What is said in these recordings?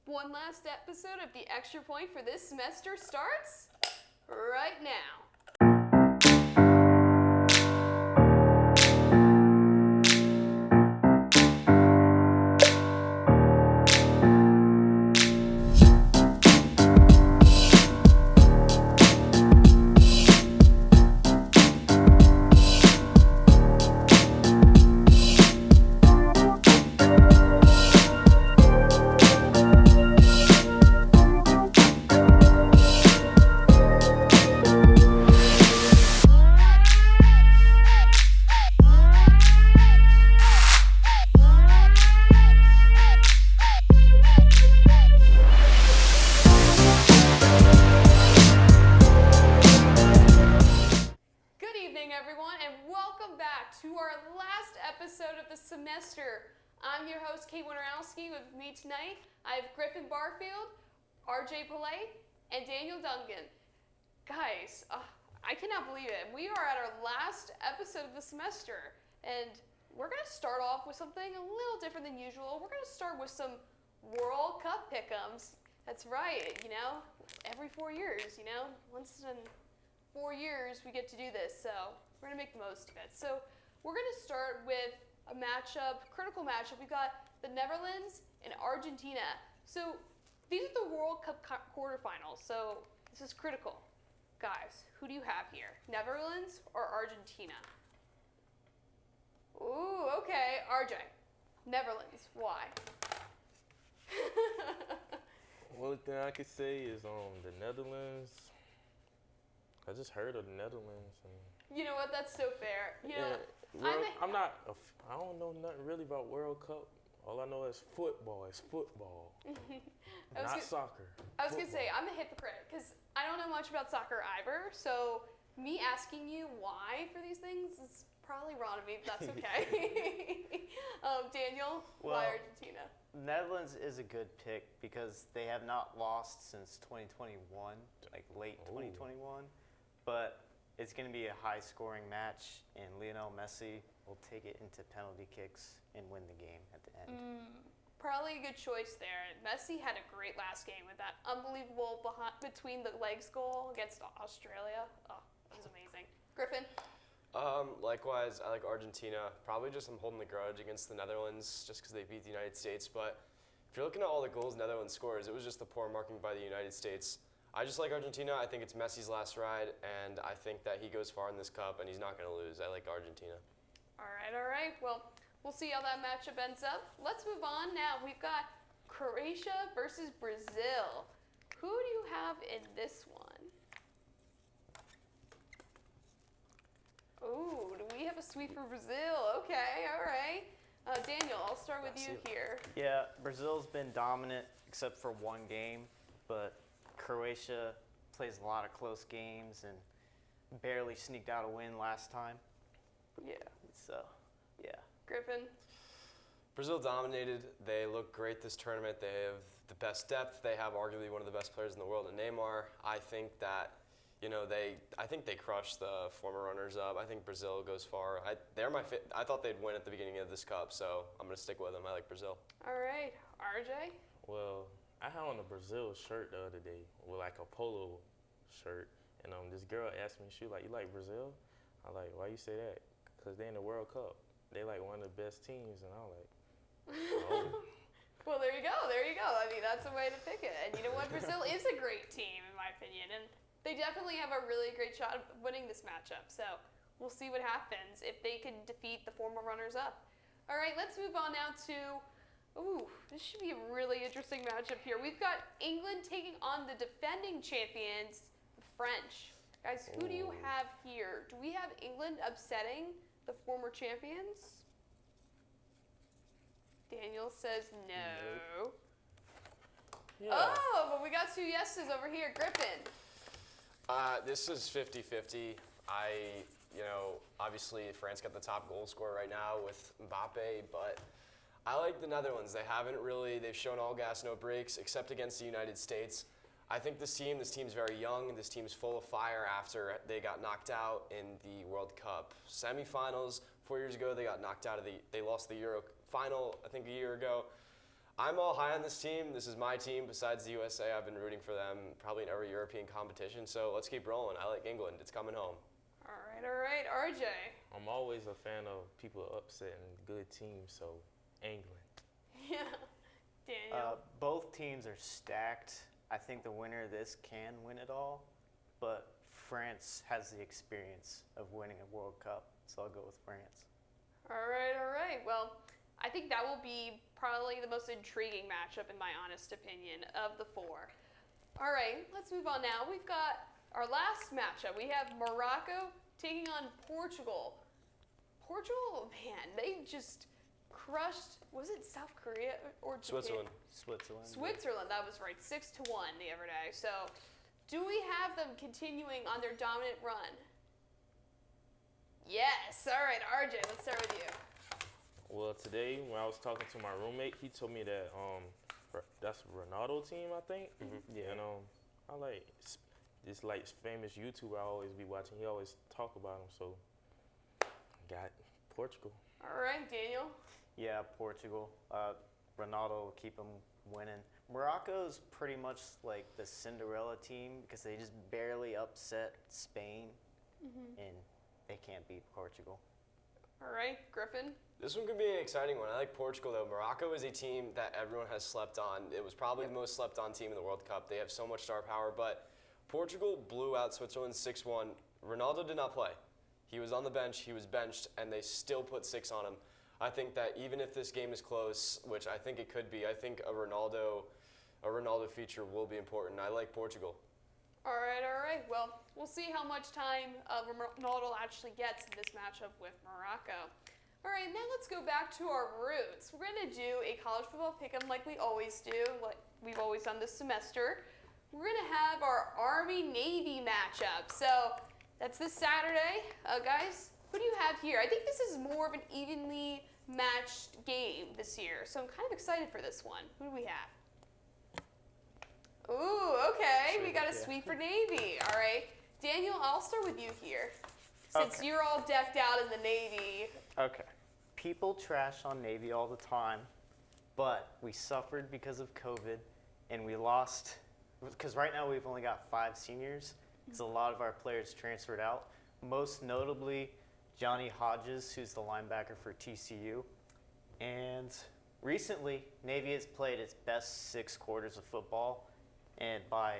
One last episode of the Extra Point for this semester starts right now. Episode of the semester. I'm your host, Kate Woynerowski. With me tonight, I have Griffin Barfield, RJ Pillay, and Daniel Dungan. Guys, I cannot believe it. We are at our last episode of the semester, and we're going to start off with something a little different than usual. We're going to start with some World Cup pick'ems. That's right, every 4 years, once in 4 years we get to do this, so we're going to make the most of it. So we're going to start with a critical matchup. We've got the Netherlands and Argentina. So these are the World Cup quarterfinals, so this is critical. Guys, who do you have here? Netherlands or Argentina? Ooh, okay, RJ. Netherlands, why? Only thing I could say is the Netherlands. I just heard of the Netherlands. You know what? That's so fair. I don't know nothing really about World Cup. All I know is football. It's football, not soccer. I was going to say, I'm a hypocrite because I don't know much about soccer either. So me asking you why for these things is probably wrong of me, but that's okay. Daniel, why Argentina? Netherlands is a good pick because they have not lost since 2021, like late 2021. But it's going to be a high-scoring match, and Lionel Messi will take it into penalty kicks and win the game at the end. Probably a good choice there. Messi had a great last game with that unbelievable between the legs goal against Australia. Oh, that was amazing. Griffin? Likewise, I like Argentina. Probably just I'm holding the grudge against the Netherlands just because they beat the United States. But if you're looking at all the goals Netherlands scores, it was just the poor marking by the United States. I just like Argentina. I think it's Messi's last ride, and I think that he goes far in this cup, and he's not going to lose. I like Argentina. All right. Well, we'll see how that matchup ends up. Let's move on now. We've got Croatia versus Brazil. Who do you have in this one? Ooh, do we have a sweep for Brazil? Okay, all right. Daniel, I'll start with you here. Yeah, Brazil's been dominant except for one game, but Croatia plays a lot of close games and barely sneaked out a win last time. Yeah. So, yeah. Griffin? Brazil dominated. They look great this tournament. They have the best depth. They have arguably one of the best players in the world in Neymar. I think that, I think they crushed the former runners-up. I think Brazil goes far. I thought they'd win at the beginning of this cup, so I'm going to stick with them. I like Brazil. All right. RJ? Well, I had on a Brazil shirt the other day with like a polo shirt, and this girl asked me, she was like, "You like Brazil?" I'm like, "Why you say that?" Because they in the World Cup. They like one of the best teams, and I'm like, oh. Well, there you go. I mean, that's a way to pick it. And you know what? Brazil is a great team, in my opinion, and they definitely have a really great shot of winning this matchup. So we'll see what happens if they can defeat the former runners-up. All right, let's move on now to. Ooh, this should be a really interesting matchup here. We've got England taking on the defending champions, the French. Guys, who do you have here? Do we have England upsetting the former champions? Daniel says no. Nope. Yeah. Oh, but we got two yeses over here. Griffin. This is 50-50. Obviously France got the top goal scorer right now with Mbappe, but I like the Netherlands. They've shown all gas, no brakes, except against the United States. I think this team's very young. This team's full of fire after they got knocked out in the World Cup semifinals. 4 years ago, they got knocked out they lost the Euro final, I think, a year ago. I'm all high on this team. This is my team. Besides the USA, I've been rooting for them probably in every European competition. So let's keep rolling. I like England. It's coming home. All right, RJ. I'm always a fan of people upsetting good teams, so England. Yeah. Daniel. Both teams are stacked. I think the winner of this can win it all, but France has the experience of winning a World Cup, so I'll go with France. All right. Well, I think that will be probably the most intriguing matchup, in my honest opinion, of the four. All right, let's move on now. We've got our last matchup. We have Morocco taking on Portugal. Portugal, man, they just crushed, was it South Korea or Japan? Switzerland, that was right, 6-1 the other day. So, do we have them continuing on their dominant run? Yes. All right, RJ, let's start with you. Well, today when I was talking to my roommate, he told me that that's Ronaldo team, I think. Yeah. And I like this like famous YouTuber I always be watching. He always talk about him, so got Portugal. All right, Daniel. Yeah, Portugal. Ronaldo will keep them winning. Morocco's pretty much like the Cinderella team because they just barely upset Spain, and they can't beat Portugal. All right, Griffin. This one could be an exciting one. I like Portugal, though. Morocco is a team that everyone has slept on. It was probably the most slept on team in the World Cup. They have so much star power, but Portugal blew out Switzerland 6-1. Ronaldo did not play. He was on the bench, he was benched, and they still put 6 on him. I think that even if this game is close, which I think it could be, I think a Ronaldo feature will be important. I like Portugal. All right. Well, we'll see how much time Ronaldo actually gets in this matchup with Morocco. All right, now let's go back to our roots. We're going to do a college football pick'em like we always do, like we've always done this semester. We're going to have our Army-Navy matchup. So that's this Saturday. Guys, who do you have here? I think this is more of an evenly matched game this year, so I'm kind of excited for this one. Who do we have? Ooh, okay. We got a sweep for Navy. All right. Daniel, I'll start with you here. Since you're all decked out in the Navy. Okay. People trash on Navy all the time, but we suffered because of COVID, and we lost, because right now we've only got 5 seniors, because a lot of our players transferred out. Most notably, Johnny Hodges, who's the linebacker for TCU. And recently, Navy has played its best 6 quarters of football, and by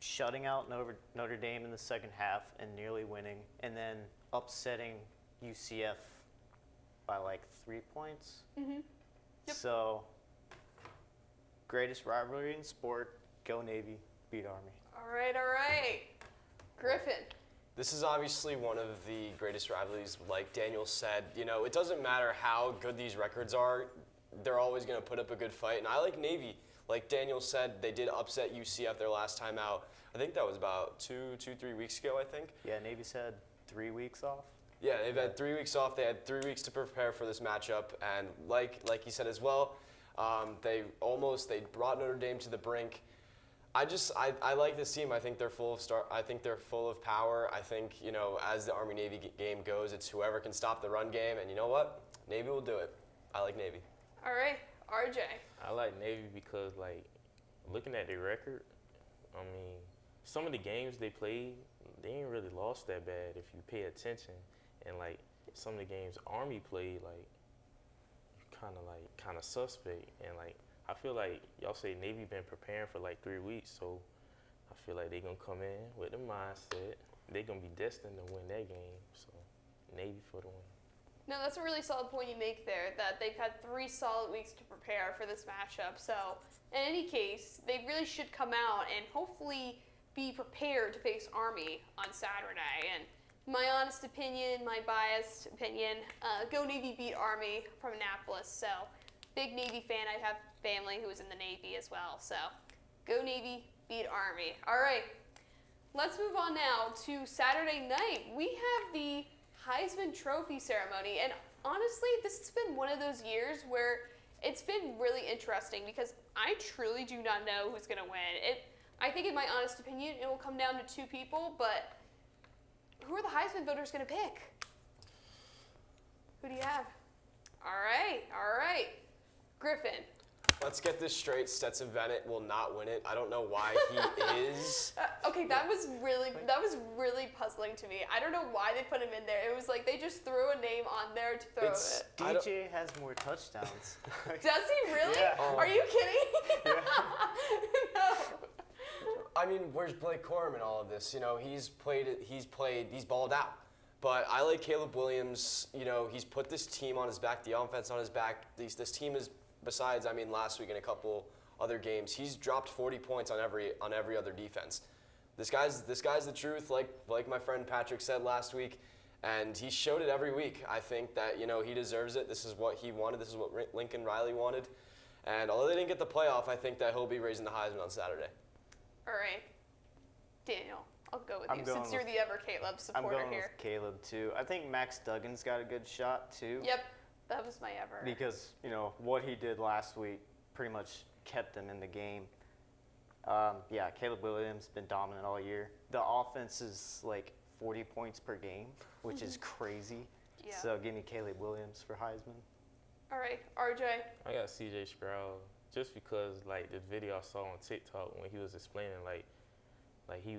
shutting out Notre Dame in the second half and nearly winning, and then upsetting UCF by like 3 points. Yep. So, greatest rivalry in sport, go Navy, beat Army. All right. Griffin. This is obviously one of the greatest rivalries, like Daniel said. You know, it doesn't matter how good these records are, they're always going to put up a good fight. And I like Navy. Like Daniel said, they did upset UCF their last time out. I think that was about 3 weeks ago, I think. Yeah, Navy's had 3 weeks off. Yeah, they've had 3 weeks off. They had 3 weeks to prepare for this matchup. And like he said as well, they brought Notre Dame to the brink. I like this team. I think they're full of power. I think, you know, as the Army-Navy game goes, it's whoever can stop the run game. And you know what? Navy will do it. I like Navy. All right. RJ. I like Navy because, like, looking at their record, I mean, some of the games they played, they ain't really lost that bad if you pay attention. And, like, some of the games Army played, like, kind of suspect. And, like, I feel like y'all say Navy been preparing for, like, 3 weeks, so I feel like they going to come in with the mindset. They going to be destined to win that game. So, Navy for the win. No, that's a really solid point you make there, that they've had 3 solid weeks to prepare for this matchup. So, in any case, they really should come out and hopefully be prepared to face Army on Saturday. And my honest opinion, my biased opinion, go Navy beat Army from Annapolis. So, big Navy fan. I have family who is in the Navy as well. So, go Navy beat Army. All right, let's move on now to Saturday night. We have the Heisman Trophy ceremony, and honestly, this has been one of those years where it's been really interesting because I truly do not know who's going to win. I think, in my honest opinion, it will come down to 2 people, but who are the Heisman voters going to pick? Who do you have? All right. Griffin. let's get this straight. Stetson Bennett will not win it. I don't know why he is. Okay, that was really puzzling to me. I don't know why they put him in there. It was like they just threw a name on there to throw It's- it. I don't- DJ has more touchdowns. Does he really? Yeah. Are you kidding? No. I mean, where's Blake Corum in all of this? You know, he's balled out. But I like Caleb Williams. You know, he's put this team on his back, the offense on his back. This team is, besides, I mean, last week in a couple other games, he's dropped 40 points on every other defense. This guy's the truth, like my friend Patrick said last week, and he showed it every week. I think that, you know, he deserves it. This is what he wanted. This is what Lincoln Riley wanted. And although they didn't get the playoff, I think that he'll be raising the Heisman on Saturday. All right, Daniel, I'll go with I'm you going since you're with- the ever Caleb I'm supporter going here. with Caleb too. I think Max Duggan's got a good shot too. Yep, that was my ever. Because, you know, what he did last week pretty much kept them in the game. Yeah, Caleb Williams been dominant all year. The offense is like 40 points per game, which is crazy. Yeah. So give me Caleb Williams for Heisman. All right, RJ. I got CJ Stroud just because like the video I saw on TikTok when he was explaining like he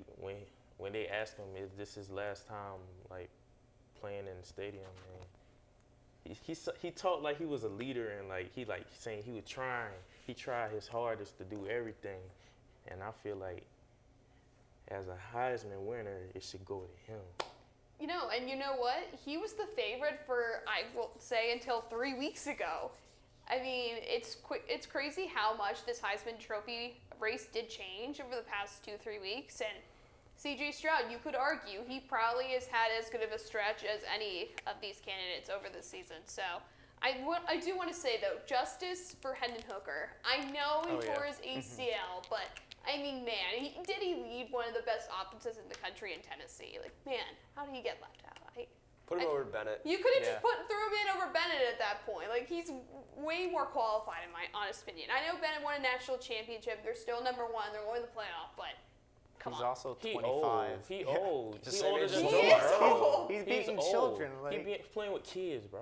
when they asked him if this is his last time like playing in the stadium, and he talked like he was a leader and like he like saying he tried his hardest to do everything, and I feel like as a Heisman winner it should go to him. You know, and you know what? He was the favorite for, I will say, until 3 weeks ago. I mean, it's crazy how much this Heisman Trophy race did change over the past 2-3 weeks. And C.J. Stroud, you could argue, he probably has had as good of a stretch as any of these candidates over the season. So I do want to say, though, justice for Hendon Hooker. I know he tore his ACL, but I mean, man, did he lead one of the best offenses in the country in Tennessee? Like, man, how did he get left out? Put him over Bennett. You could have just threw him in over Bennett at that point. Like, he's way more qualified, in my honest opinion. I know Bennett won a national championship. They're still number one. They're going to the playoff, but come He's on. also 25. He old. Just He same older age than as He Lamar. is old. He's beating old. children. He Like, be playing with kids, bro.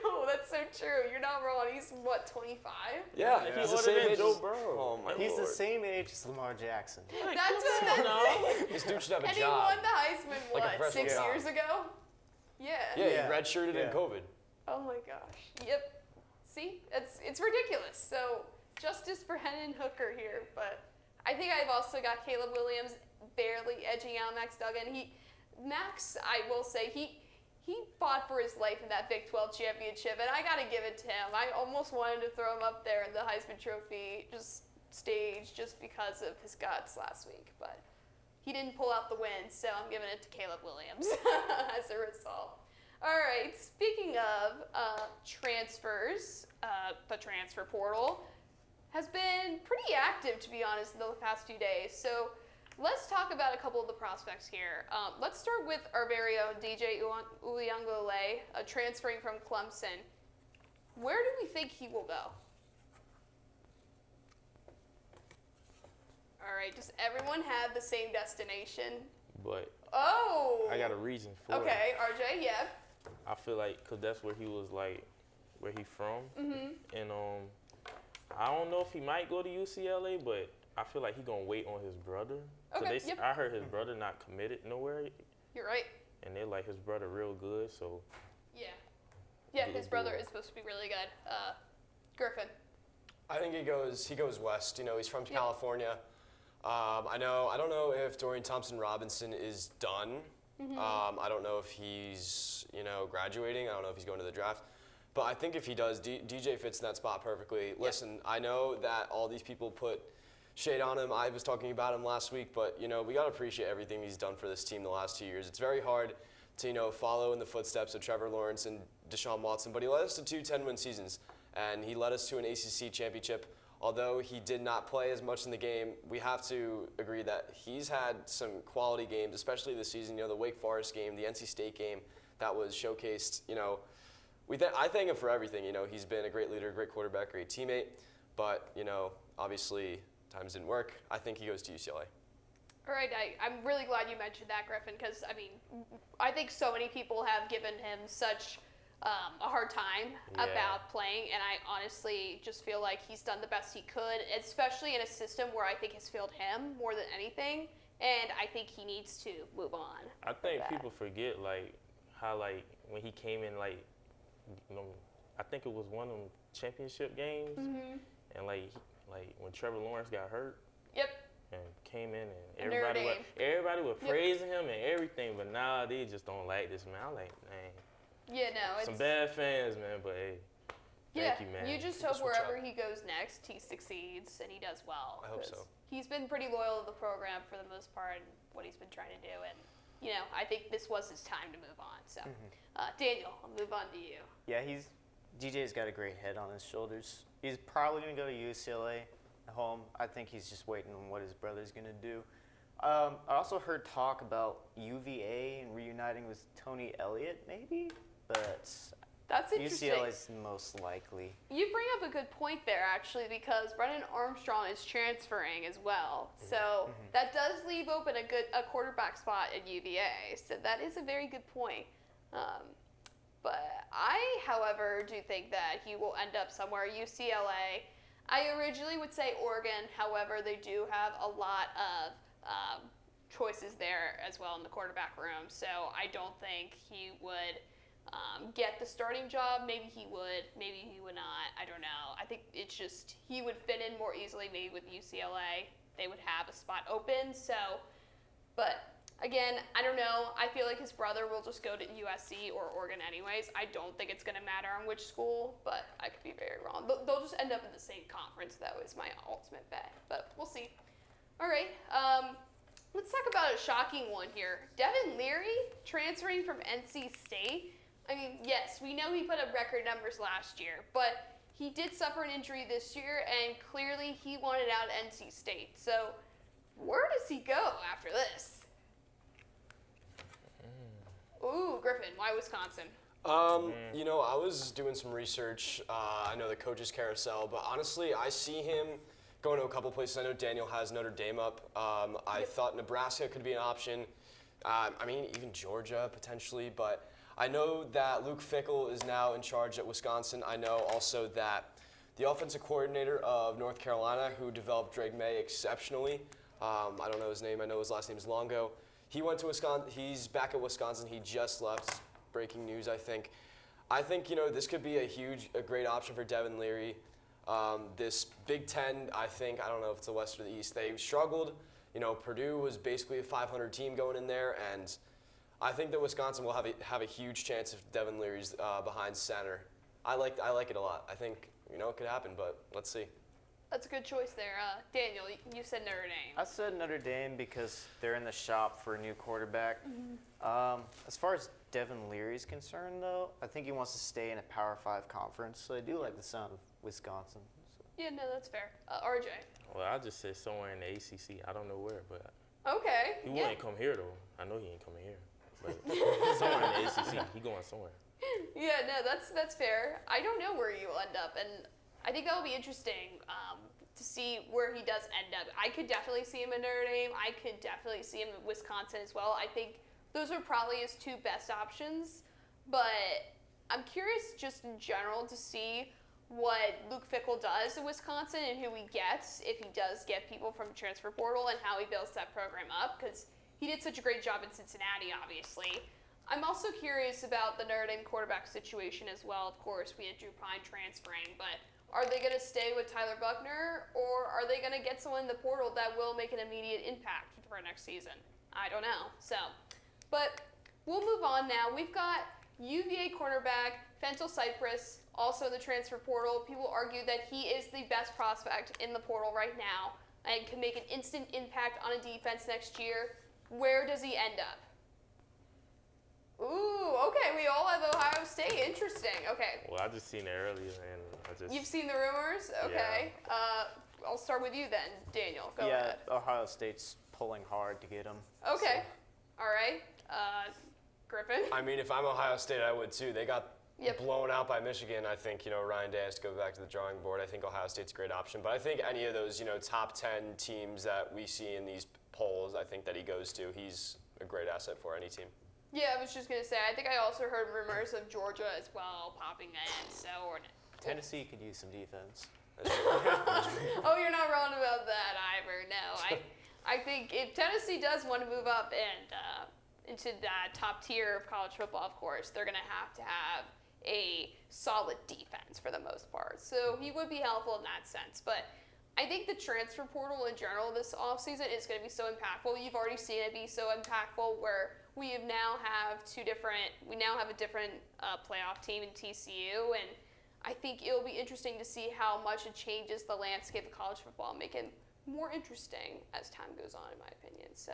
No, that's so true. You're not wrong. He's, what, 25? Yeah, He's he's the older same than age Joe as Burrow. Oh my he's lord. the same age as Lamar Jackson. Like, That's come what on now. This dude should have a And job. he won the Heisman, Like a what, professional 6 job. years ago? Yeah. Yeah, Yeah. he redshirted in Yeah. COVID. Oh my gosh. Yep. See? It's ridiculous. So, justice for Hendon Hooker here, but I think I've also got Caleb Williams barely edging out Max Duggan. Max, I will say, he fought for his life in that Big 12 championship, and I got to give it to him. I almost wanted to throw him up there in the Heisman Trophy stage just because of his guts last week, but he didn't pull out the win, so I'm giving it to Caleb Williams as a result. All right, speaking of transfers, the transfer portal has been pretty active, to be honest, in the past few days. So let's talk about a couple of the prospects here. Let's start with our very own DJ Uyunglele, transferring from Clemson. Where do we think he will go? All right, does everyone have the same destination? But Oh! I got a reason for it. Okay, RJ, yeah. I feel like because that's where he was like, where he from, and I don't know if he might go to UCLA, but I feel like he gonna wait on his brother. Okay, yep. I heard his brother not committed nowhere, You're right. and they like his brother real good. So Yeah. Yeah, Good his brother boy. is supposed to be really good. Griffin. I think he goes west. You know, he's from California. I don't know if Dorian Thompson-Robinson is done. I don't know if he's, graduating. I don't know if he's going to the draft. But I think if he does, DJ fits in that spot perfectly. Listen, I know that all these people put shade on him. I was talking about him last week, but, we got to appreciate everything he's done for this team the last 2 years. It's very hard to, follow in the footsteps of Trevor Lawrence and Deshaun Watson, but he led us to 2 10-win seasons, and he led us to an ACC championship. Although he did not play as much in the game, we have to agree that he's had some quality games, especially this season. The Wake Forest game, the NC State game that was showcased. I thank him for everything. He's been a great leader, great quarterback, great teammate. But, obviously times didn't work. I think he goes to UCLA. All right, I'm really glad you mentioned that, Griffin, because, I think so many people have given him such a hard time Yeah. about playing, and I honestly just feel like he's done the best he could, especially in a system where I think has failed him more than anything, and I think he needs to move on. I think that. people forget like how like when he came in like I think it was one of them championship games, and like when Trevor Lawrence got hurt Yep. and came in and Notre everybody was Yep. praising him and everything, but now they just don't like this man. I'm like, man, Yeah, no, it's some bad fans, man, but hey, thank you, man. You just Keep hope the switch wherever up. he goes next, he succeeds and he does well. I hope 'cause so. He's been pretty loyal to the program for the most part and what he's been trying to do, and I think this was his time to move on. So, Daniel, I'll move on to you. Yeah, DJ's got a great head on his shoulders. He's probably going to go to UCLA at home. I think he's just waiting on what his brother's going to do. I also heard talk about UVA and reuniting with Tony Elliott, maybe, but That's interesting. UCLA's most likely. You bring up a good point there, actually, because Brennan Armstrong is transferring as well. So that does leave open a quarterback spot at UVA. So that is a very good point. But I, however, do think that he will end up somewhere UCLA. I originally would say Oregon. However, they do have a lot of choices there as well in the quarterback room. So I don't think he would get the starting job. Maybe he would, maybe he would not. I don't know. I think it's just he would fit in more easily maybe with UCLA. They would have a spot open. So, but again, I don't know. I feel like his brother will just go to USC or Oregon anyways. I don't think it's going to matter on which school, but I could be very wrong. They'll just end up in the same conference, though, is my ultimate bet. But we'll see. All right. Let's talk about a shocking one here. Devin Leary transferring from NC State. I mean, yes, we know he put up record numbers last year, but he did suffer an injury this year, and clearly he wanted out of NC State. So where does he go after this? Ooh, Griffin, why Wisconsin? I was doing some research. I know the coaches carousel, but honestly, I see him going to a couple places. I know Daniel has Notre Dame up. I thought Nebraska could be an option. Even Georgia potentially, but I know that Luke Fickell is now in charge at Wisconsin. I know also that the offensive coordinator of North Carolina, who developed Drake May exceptionally, I don't know his name. I know his last name is Longo. He went to Wisconsin. He's back at Wisconsin. He just left. Breaking news, I think. This could be a great option for Devin Leary. This Big Ten, I don't know if it's the West or the East. They struggled. Purdue was basically a 500 team going in there, and I think that Wisconsin will have a huge chance if Devin Leary's behind center. I like it a lot. I think it could happen, but let's see. That's a good choice there. Daniel, you said Notre Dame. I said Notre Dame because they're in the shop for a new quarterback. As far as Devin Leary's concerned, though, I think he wants to stay in a Power 5 conference, so I do like the sound of Wisconsin. So. Yeah, no, that's fair. RJ. Well, I just said somewhere in the ACC. I don't know where, but Okay. he wouldn't come here though. I know he ain't coming here, but somewhere in the ACC, he going somewhere. Yeah, no, that's fair. I don't know where you will end up, and I think that will be interesting to see where he does end up. I could definitely see him in Notre Dame. I could definitely see him in Wisconsin as well. I think those are probably his two best options, but I'm curious just in general to see what Luke Fickell does in Wisconsin and who he gets, if he does get people from the transfer portal, and how he builds that program up, because he did such a great job in Cincinnati, obviously. I'm also curious about the Notre Dame quarterback situation as well. Of course, we had Drew Pine transferring, but are they going to stay with Tyler Buckner, or are they going to get someone in the portal that will make an immediate impact for next season? I don't know. But we'll move on now. We've got UVA cornerback Fentel Cypress, also in the transfer portal. People argue that he is the best prospect in the portal right now and can make an instant impact on a defense next year. Where does he end up? Ooh, okay, we all have Ohio State. Interesting. Okay. Well, I just seen it earlier, and I just. You've seen the rumors? Okay. Yeah. I'll start with you then, Daniel. Go ahead. Ohio State's pulling hard to get him. Okay. All right. Griffin? If I'm Ohio State, I would too. They got Yep. blown out by Michigan. I think, Ryan Day has to go back to the drawing board. I think Ohio State's a great option. But I think any of those, top 10 teams that we see in these polls, I think that he goes to, he's a great asset for any team. Yeah, I was just gonna say. I think I also heard rumors of Georgia as well popping in. So, Tennessee could use some defense. oh, you're not wrong about that, Ivor. No, I think if Tennessee does want to move up and into that top tier of college football, of course, they're gonna have to have a solid defense for the most part. So he would be helpful in that sense, but. I think the transfer portal in general this offseason is going to be so impactful. You've already seen it be so impactful where we now have a different playoff team in TCU, and I think it'll be interesting to see how much it changes the landscape of college football, make it more interesting as time goes on, in my opinion. So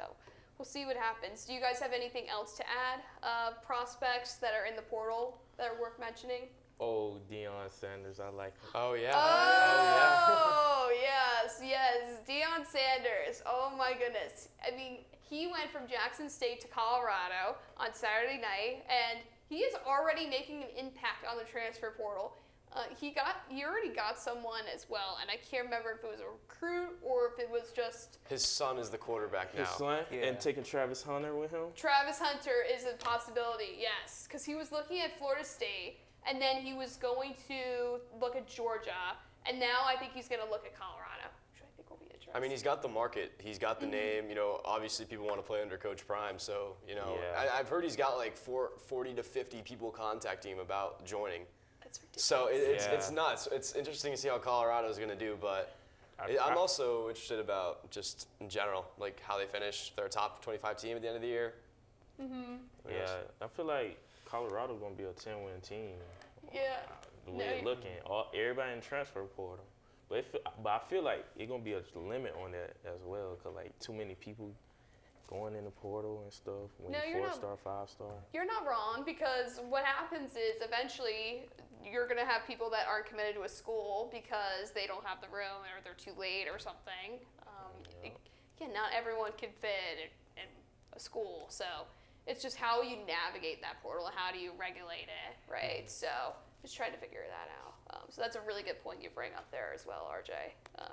we'll see what happens. Do you guys have anything else to add? Prospects that are in the portal that are worth mentioning? Oh, Deion Sanders, I like him. Oh yeah. Oh, yes. Deion Sanders. Oh, my goodness. I mean, he went from Jackson State to Colorado on Saturday night, and he is already making an impact on the transfer portal. He already got someone as well, and I can't remember if it was a recruit or if it was just... His son is the quarterback now. His son? Yeah. And taking Travis Hunter with him? Travis Hunter is a possibility, yes, because he was looking at Florida State, and then he was going to look at Georgia, and now I think he's going to look at Colorado, which I think will be interesting. I mean, he's got the market. He's got the name. You know, obviously people want to play under Coach Prime. So, you know, Yeah. I've heard he's got like 40 to 50 people contacting him about joining. That's ridiculous. So it's Yeah. nuts. It's interesting to see how Colorado's going to do. But I'm also interested about just in general, like how they finish. They're a top 25 team at the end of the year. Yeah, I feel like Colorado's going to be a 10-win team. Yeah. The way it's looking. Everybody in the transfer portal. But I feel like it's going to be a limit on that as well because, like, too many people going in the portal and stuff. No, you're not- 4-star, 5-star. You're not wrong, because what happens is eventually you're going to have people that aren't committed to a school because they don't have the room or they're too late or something. Again, not everyone can fit in a school, so it's just how you navigate that portal and how do you regulate it, right? So just trying to figure that out. So that's a really good point you bring up there as well, RJ.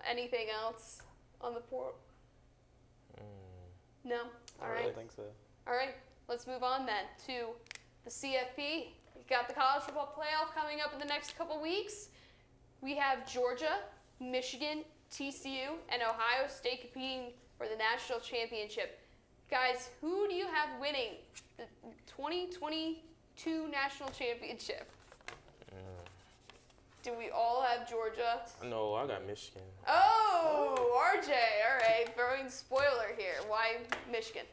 Anything else on the portal? No? All I right. don't think so. All right, let's move on then to the CFP. We've got the college football playoff coming up in the next couple weeks. We have Georgia, Michigan, TCU, and Ohio State competing for the national championship. Guys, who do you have winning the 2022 national championship? Do we all have Georgia? No, I got Michigan. Oh, RJ, all right, throwing spoiler here. Why Michigan?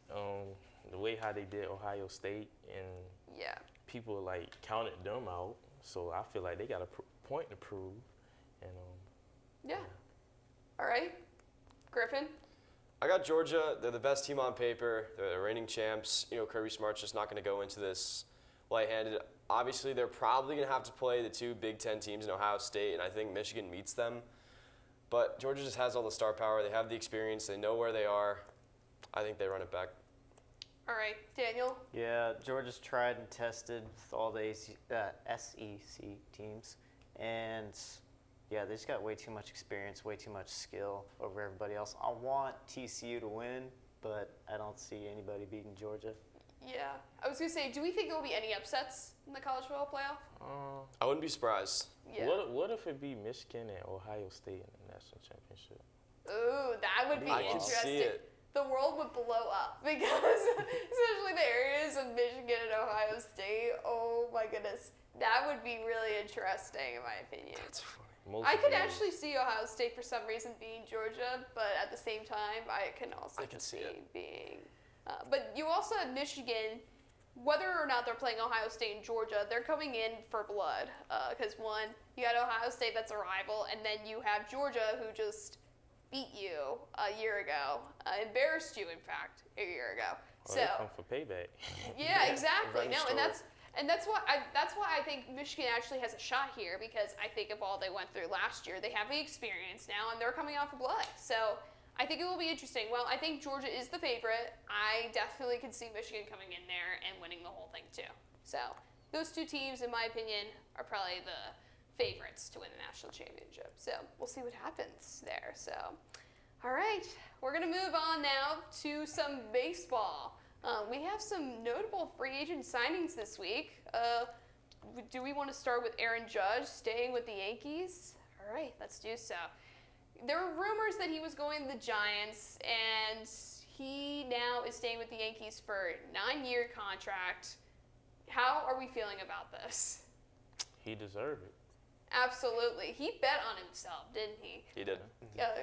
The way how they did Ohio State and Yeah. people like counted them out, so I feel like they got a point to prove. And Yeah. All right. Griffin? I got Georgia. They're the best team on paper. They're the reigning champs. You know, Kirby Smart's just not going to go into this light-handed. Obviously, they're probably going to have to play the two Big Ten teams in Ohio State, and I think Michigan meets them. But Georgia just has all the star power. They have the experience. They know where they are. I think they run it back. All right. Daniel? Yeah, Georgia's tried and tested with all the SEC teams, and yeah, they just got way too much experience, way too much skill over everybody else. I want TCU to win, but I don't see anybody beating Georgia. Yeah. I was going to say, do we think there will be any upsets in the college football playoff? I wouldn't be surprised. Yeah. what if it be Michigan and Ohio State in the national championship? Ooh, that would be I can interesting. see it. The world would blow up because, especially the areas of Michigan and Ohio State. Oh my goodness, that would be really interesting, in my opinion. That's funny. I could actually see Ohio State for some reason being Georgia, but at the same time, I can also I can see it. being. But you also have Michigan. Whether or not they're playing Ohio State and Georgia, they're coming in for blood. Because one, you got Ohio State that's a rival, and then you have Georgia who just beat you a year ago, embarrassed you, in fact, a year ago. Oh, they come for payback. Yeah, exactly. revenge No, story. and that's why I think Michigan actually has a shot here, because I think of all they went through last year, they have the experience now, and they're coming off of blood. So I think it will be interesting. Well, I think Georgia is the favorite. I definitely could see Michigan coming in there and winning the whole thing too. So those two teams, in my opinion, are probably the favorites to win the national championship. So we'll see what happens there. So, all right, we're gonna move on now to some baseball. We have some notable free agent signings this week. Do we want to start with Aaron Judge staying with the Yankees? All right, let's do so. There were rumors that he was going to the Giants, and he now is staying with the Yankees for a 9-year contract. How are we feeling about this? He deserved it. Absolutely. He bet on himself, didn't he? He did.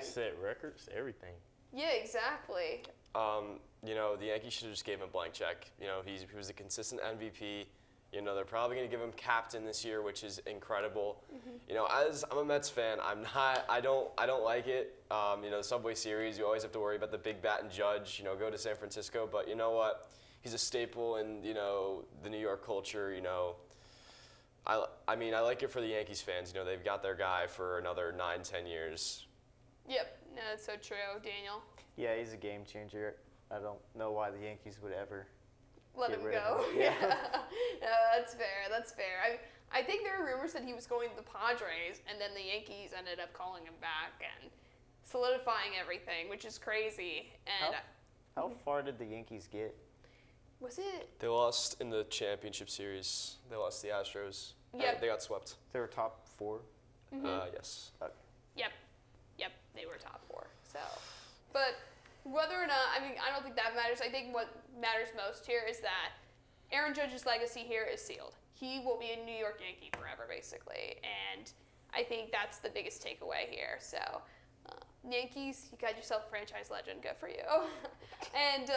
Set records, everything. Yeah, exactly. The Yankees should have just gave him a blank check. He was a consistent MVP. They're probably going to give him captain this year, which is incredible. As I'm a Mets fan, I don't like it. The Subway Series, you always have to worry about the big bat and Judge. Go to San Francisco, but you know what? He's a staple in the New York culture. I like it for the Yankees fans. They've got their guy for another 9-10 years. Yep, no, that's so true, Daniel. Yeah, he's a game changer. I don't know why the Yankees would ever Let get him rid of go. him. Yeah. No, that's fair. I think there were rumors that he was going to the Padres, and then the Yankees ended up calling him back and solidifying everything, which is crazy. And How far did the Yankees get? was it? They lost in the championship series. They lost the Astros. Yep. They got swept. They were top 4. Yes. Yep, they were top 4. So, but whether or not, I don't think that matters. I think what matters most here is that Aaron Judge's legacy here is sealed. He will be a New York Yankee forever, basically, and I think that's the biggest takeaway here. So, Yankees, you got yourself a franchise legend. Good for you. And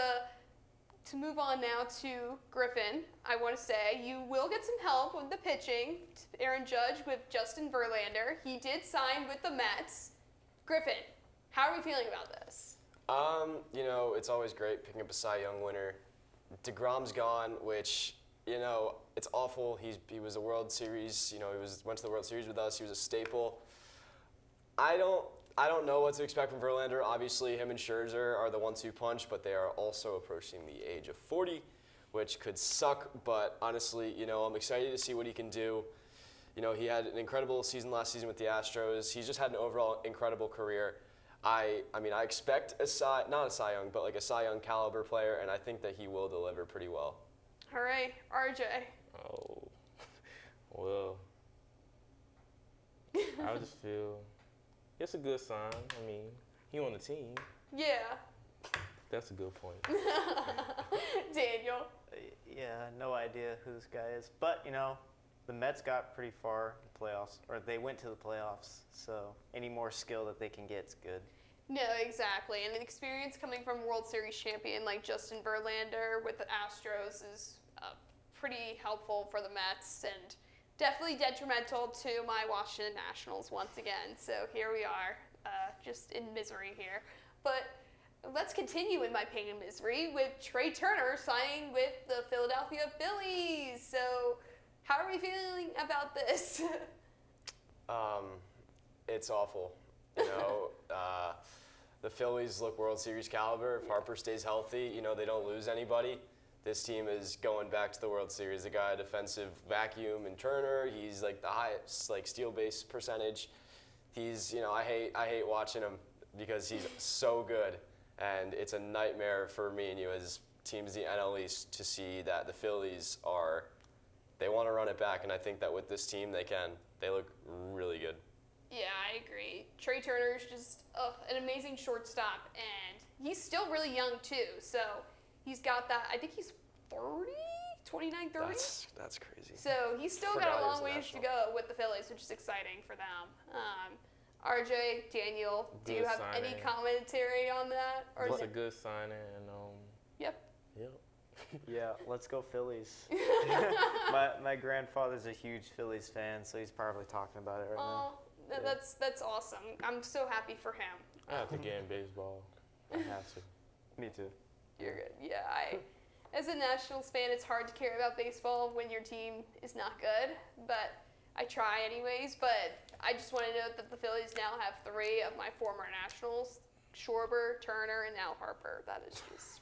to move on now to Griffin, I want to say you will get some help with the pitching. Aaron Judge with Justin Verlander. He did sign with the Mets. Griffin, how are we feeling about this? It's always great picking up a Cy Young winner. DeGrom's gone, which, it's awful. He was a World Series, went to the World Series with us. He was a staple. I don't know what to expect from Verlander. Obviously, him and Scherzer are the 1-2 punch, but they are also approaching the age of 40, which could suck. But honestly, I'm excited to see what he can do. He had an incredible season last season with the Astros. He's just had an overall incredible career. I expect not a Cy Young, but like a Cy Young caliber player, and I think that he will deliver pretty well. All right, RJ. Oh, well, I just feel it's a good sign. He on the team. Yeah. That's a good point. Daniel. Yeah, no idea who this guy is. But, the Mets got pretty far in the playoffs, or they went to the playoffs. So any more skill that they can get is good. No, exactly. And an experience coming from World Series champion like Justin Verlander with the Astros is pretty helpful for the Mets and definitely detrimental to my Washington Nationals once again. So here we are, just in misery here. But let's continue in my pain and misery with Trey Turner signing with the Philadelphia Phillies. So how are we feeling about this? It's awful. The Phillies look World Series caliber. If Harper stays healthy, they don't lose anybody. This team is going back to the World Series. The guy, defensive vacuum, and Turner. He's like the highest steal base percentage. He's I hate watching him because he's so good, and it's a nightmare for me and you as teams in the NL East to see that the Phillies they want to run it back, and I think that with this team they can. They look really good. Yeah, I agree. Trey Turner's just an amazing shortstop, and he's still really young too. So he's got that. I think he's 30, 29, 30. That's crazy. So he's still got a long ways to go with the Phillies, which is exciting for them. RJ, Daniel, do you have any commentary on that? Or It's a good signing, and Yep. Yeah, let's go Phillies. my grandfather's a huge Phillies fan, so he's probably talking about it right now. That's awesome. I'm so happy for him. I have to get in baseball. I have to. Me too. You're good. Yeah, as a Nationals fan, it's hard to care about baseball when your team is not good, but I try anyways. But I just want to note that the Phillies now have 3 of my former Nationals: Schwarber, Turner, and now Harper. That is just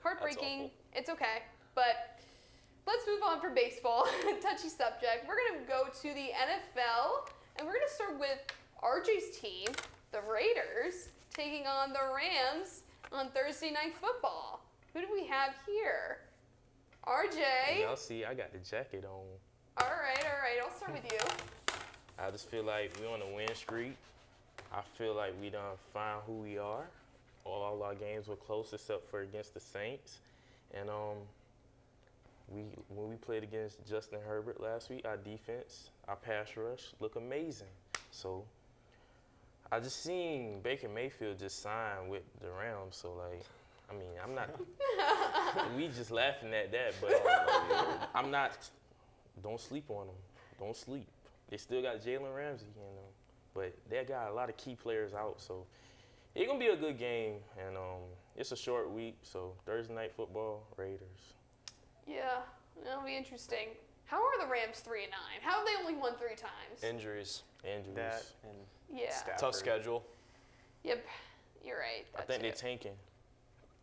heartbreaking. It's okay, but let's move on from baseball. Touchy subject. We're going to go to the NFL, and we're going to start with RJ's team, the Raiders, taking on the Rams on Thursday Night Football. Who do we have here? RJ. Y'all see, I got the jacket on. All right. I'll start with you. I just feel like we on a win streak. I feel like we done find who we are. All our games were close except for against the Saints. And when we played against Justin Herbert last week, our defense, our pass rush look amazing. So I just seen Baker Mayfield just sign with the Rams. So like, I mean, I'm not. We just laughing at that, but I'm not. Don't sleep on them. Don't sleep. They still got Jalen Ramsey, but they got a lot of key players out. So it's gonna be a good game, and it's a short week. So Thursday night football, Raiders. Yeah, that'll be interesting. How are the Rams 3-9? How have they only won 3 times? Injuries. That and Yeah. Stafford. Tough schedule. Yep, you're right. I think they're tanking.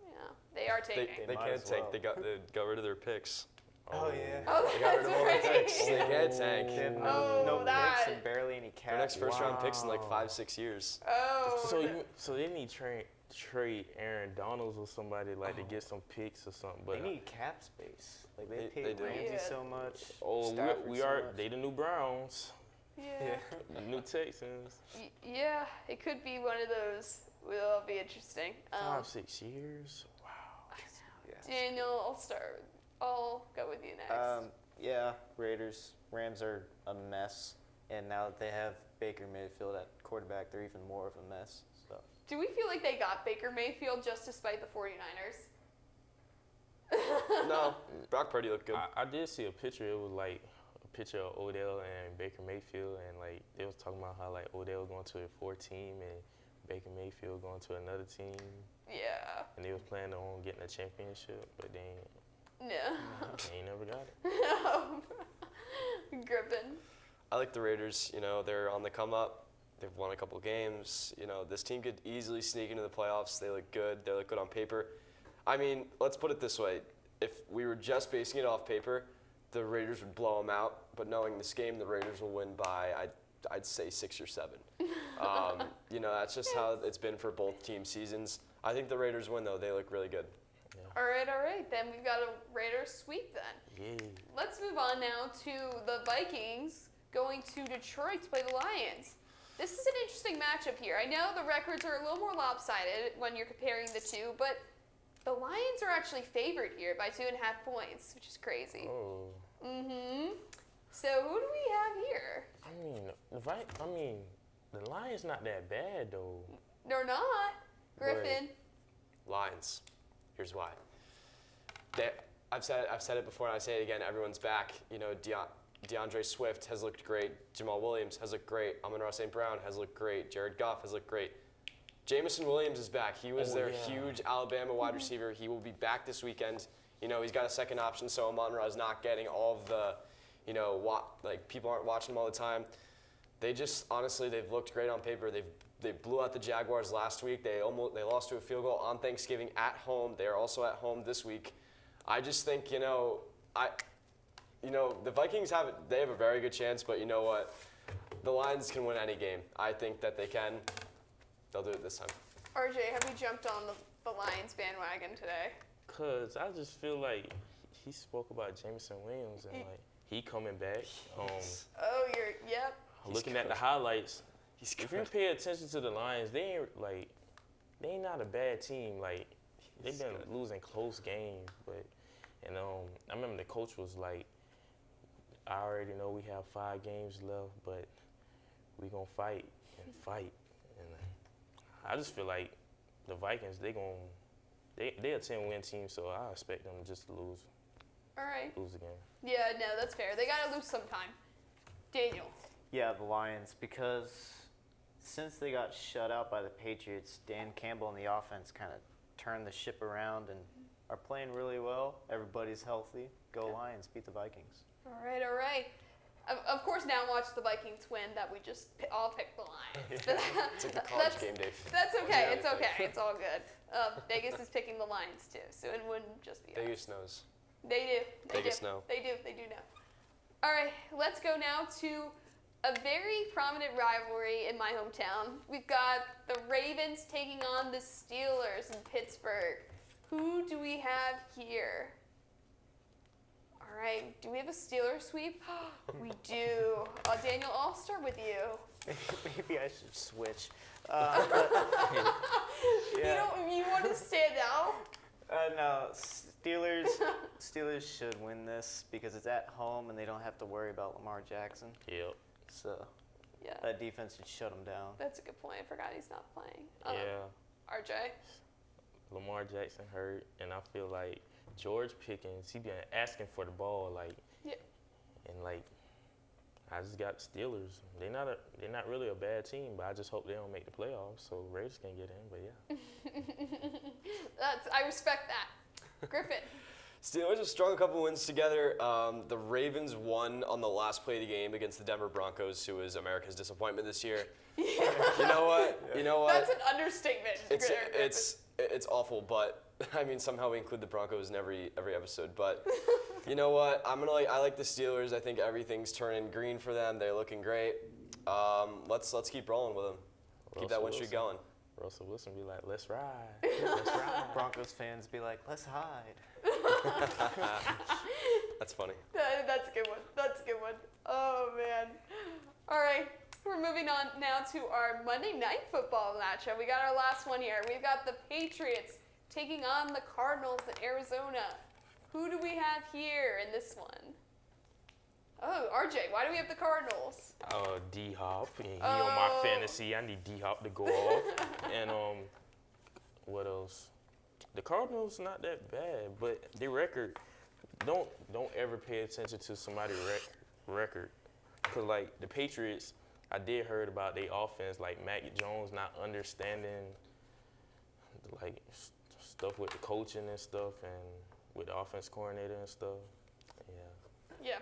Yeah, they are They, taking. they might can't as tank. well. They got rid of their picks. Oh, yeah. Oh, They got rid that's of all their right. picks. They can't tank. They have Oh, no picks that- and barely any cap. Their next first round picks in like Wow. 5-6 years. Oh. So they need trade Aaron Donalds or somebody like to get some picks or something. But They need cap space. Like they They paid do. Ramsey Yeah. so much. oh, Stafford we so are much. they the new Browns, yeah. the new Texans. Yeah, it could be one of those. Will be interesting. 5-6 years. Wow. Yeah. Daniel, I'll go with you next. Yeah, Raiders. Rams are a mess, and now that they have Baker Mayfield at quarterback, they're even more of a mess. So Do we feel like they got Baker Mayfield just to spite the 49ers? No, Brock Purdy looked good. I did see a picture. It was like a picture of Odell and Baker Mayfield, and like they was talking about how like Odell going to a 4-team and Baker Mayfield going to another team, Yeah. and they was planning on getting a championship, but they No. ain't never got it. Griffin. I like the Raiders. You know, they're on the come up. They've won a couple games. You know, this team could easily sneak into the playoffs. They look good. They look good on paper. I mean, let's put it this way. If we were just basing it off paper, the Raiders would blow them out. But knowing this game, the Raiders will win by, I'd say 6 or 7. You know, that's just how it's been for both team seasons. I think the Raiders win, though. They look really good. All right. Then we've got a Raiders sweep then. Yeah. Let's move on now to the Vikings going to Detroit to play the Lions. This is an interesting matchup here. I know the records are a little more lopsided when you're comparing the two, but the Lions are actually favored here by 2.5 points, which is crazy. Oh. So who do we have here? I mean, the Lions not that bad though. They're not. Griffin. Lions. Here's why. I've said it before, and I say it again. Everyone's back. You know, DeAndre Swift has looked great. Jamal Williams has looked great. Amon-Ra St. Brown has looked great. Jared Goff has looked great. Jameson Williams is back. He was their huge Alabama wide receiver. He will be back this weekend. You know, he's got a second option, so Amon-Ra is not getting all of the, people aren't watching him all the time. They just, honestly, they've looked great on paper. They blew out the Jaguars last week. They lost to a field goal on Thanksgiving at home. They are also at home this week. I just think, the Vikings have a very good chance, but you know what? The Lions can win any game. I think that they can. They'll do it this time. RJ, have you jumped on the Lions bandwagon today? Cause I just feel like he spoke about Jameson Williams and like he coming back. Oh, yep. Looking at the highlights, He's if you good. pay attention to the Lions, they ain't not a bad team. Like they've been losing close games, but I remember the coach was like, I already know we have 5 games left, but we gonna fight and fight. And I just feel like the Vikings, they're a 10-win team, so I expect them just to lose All right. the game. Yeah, no, that's fair. They got to lose sometime. Daniel. Yeah, the Lions, because since they got shut out by the Patriots, Dan Campbell and the offense kind of turned the ship around and are playing really well. Everybody's healthy. Go Lions, beat the Vikings. All right. Of course, now watch the Vikings win. That we just all picked the Lions. It's like a college game day. That's okay. It's okay. It's all good. Vegas is picking the Lions too, so it wouldn't just be us. Vegas knows. They do. Vegas know. They do know. All right, let's go now to a very prominent rivalry in my hometown. We've got the Ravens taking on the Steelers in Pittsburgh. Who do we have here? All right, do we have a Steelers sweep? We do. Daniel, I'll start with you. Maybe I should switch. You want to stand out? No, Steelers should win this because it's at home and they don't have to worry about Lamar Jackson. Yep. So Yeah, that defense should shut them down. that's a good point. I forgot he's not playing. Yeah. RJ? Lamar Jackson hurt, and I feel like George Pickens, he been asking for the ball, like, Yeah. and like, I just got the Steelers. They're not really a bad team, but I just hope they don't make the playoffs so Raiders can get in. But yeah. I respect that. Griffin? Steelers have strung a couple wins together. The Ravens won on the last play of the game against the Denver Broncos, who is America's disappointment this year. Yeah. You know what? You know what? That's an understatement. Griffin. It's awful, but I mean somehow we include the Broncos in every episode. But you know what? I like the Steelers. I think everything's turning green for them. They're looking great. Let's keep rolling with them. Keep that win streak going. Russell Wilson be like, let's ride. Let's ride. Broncos fans be like, let's hide. That's funny. That's a good one. That's a good one. Oh, man. All right. We're moving on now to our Monday Night Football matchup. We got our last one here. We've got the Patriots taking on the Cardinals in Arizona. Who do we have here in this one? Oh, RJ, why do we have the Cardinals? D-Hop. He on my fantasy. I need D-Hop to go off. And what else? The Cardinals not that bad, but their record, don't ever pay attention to somebody's record. Because, like, the Patriots, I did heard about their offense, like Mac Jones not understanding, like, stuff with the coaching and stuff and with the offense coordinator and stuff. Yeah. Yeah.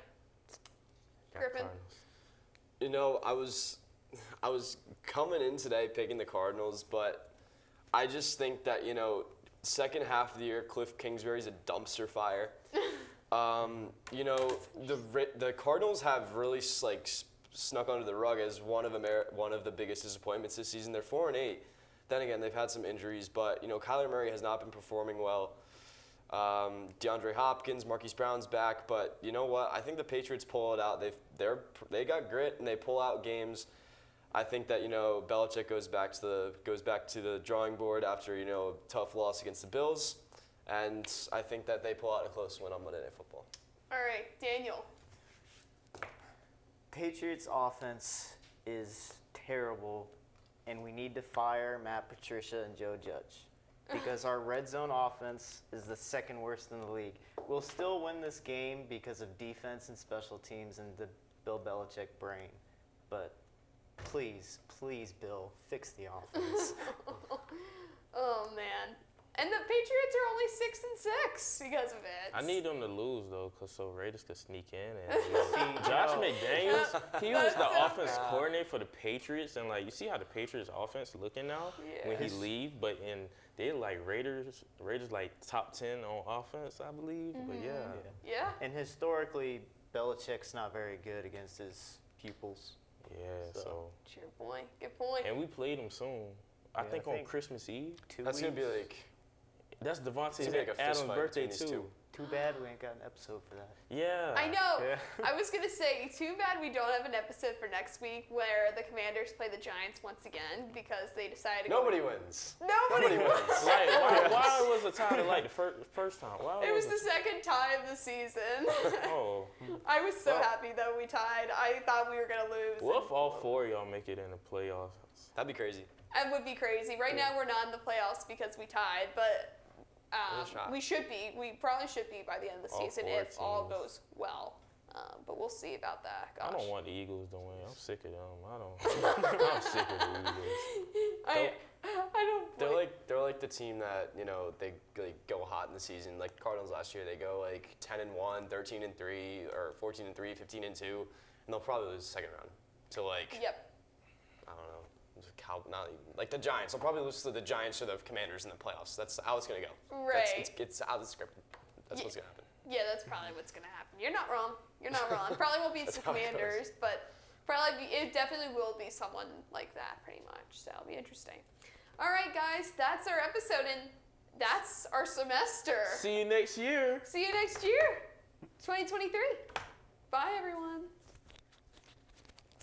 Griffin? You know, I was coming in today picking the Cardinals, but I just think that, you know, second half of the year, Cliff Kingsbury's a dumpster fire. You know, the Cardinals have really like snuck under the rug as one of the biggest disappointments this season. They're 4-8. Then again, they've had some injuries, but you know, Kyler Murray has not been performing well. DeAndre Hopkins, Marquise Brown's back, but you know what? I think the Patriots pull it out. They got grit and they pull out games. I think that, you know, Belichick goes back to the drawing board after, you know, a tough loss against the Bills, and I think that they pull out a close win on Monday Night Football. All right, Daniel. Patriots offense is terrible, and we need to fire Matt Patricia and Joe Judge because our red zone offense is the second worst in the league. We'll still win this game because of defense and special teams and the Bill Belichick brain, but please, Bill, fix the offense. Oh, man. And the Patriots are only 6-6 because of it. I need them to lose, though, so Raiders could sneak in. And Josh McDaniels, he was the offense coordinator for the Patriots. And, like, you see how the Patriots offense looking now when he leave. But they're, like, Raiders, like, top 10 on offense, I believe. Mm-hmm. But, Yeah. And historically, Belichick's not very good against his pupils. Yeah, so. Good point. Good point. And we played them soon. I think on Christmas Eve. That's going to be like... That's Devontae like a fist Adams' fight birthday, between these too. Too bad we ain't got an episode for that. Yeah. I know. Yeah. I was going to say, too bad we don't have an episode for next week where the Commanders play the Giants once again because they decided to Nobody wins. Nobody wins. Like, why was the tie like the first time? Why It was the second tie of the season. Oh. I was so happy that we tied. I thought we were going to lose. What if all four of y'all make it in the playoffs? That'd be crazy. It would be crazy. Right now we're not in the playoffs because we tied, but we should be. We probably should be by the end of the All season four if all teams. goes well. But we'll see about that. Gosh. I don't want the Eagles to win. I'm sick of them. I'm sick of the Eagles. I don't. They're like the team that, you know, they go hot in the season. Like Cardinals last year, they go like 10-1, 13-3, or 14-3, 15-2, and they'll probably lose the second round to like Yep. I don't know. Not even like the Giants. They'll probably lose to the Giants or the Commanders in the playoffs. That's how it's gonna go. Right. It's out of the script. That's what's gonna happen. Yeah, that's probably what's gonna happen. You're not wrong. Probably won't be the how it Commanders, but it definitely will be someone like that, pretty much. So it'll be interesting. All right, guys, that's our episode, and that's our semester. See you next year. See you next year, 2023. Bye, everyone.